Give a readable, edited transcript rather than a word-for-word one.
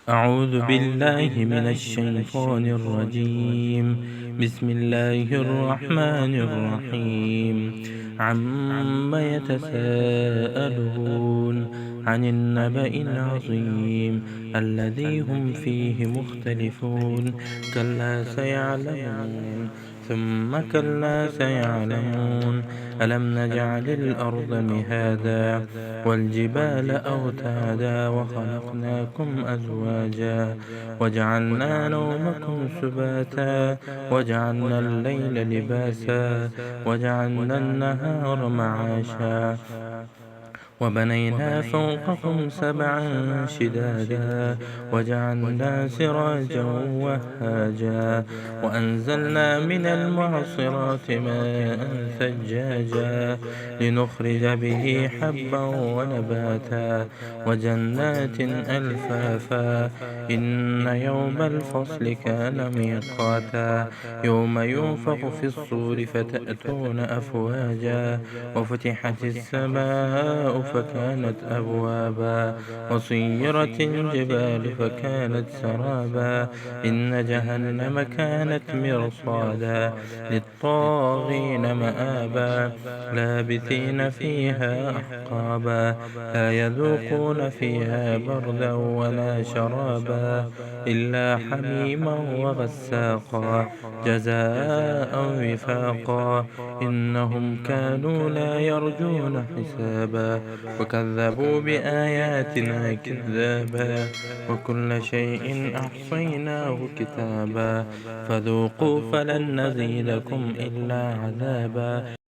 أعوذ بالله من الشيطان الرجيم. بسم الله الرحمن الرحيم. عما يتساءلون عن النبأ العظيم الذي هم فيه مختلفون. كلا سيعلمون ثم كلا سيعلمون. ألم نجعل الأرض مهادا والجبال أوتادا وخلقناكم أزواجا وجعلنا نومكم سباتا وجعلنا الليل لباسا وجعلنا النهار معاشا وبنينا فوقكم سبعا شدادا وجعلنا سراجا وهاجا وأنزلنا من المعصرات ماء ثجاجا لنخرج به حبا ونباتا وجنات ألفافا. إن يوم الفصل كان ميقاتا يوم ينفخ في الصور فتأتون أفواجا وفتحت السماء فكانت أبوابا وسيرت الجبال فكانت سرابا. إن جهنم كانت مرصادا للطاغين مآبا لابثين فيها أحقابا لا يذوقون فيها بردا ولا شرابا إلا حميما وغساقا جزاء وفاقا. إنهم كانوا لا يرجون حسابا وكذبوا بآياتنا كذابا وكل شيء أحصيناه كتابا فذوقوا فلن نزيدكم إلا عذابا.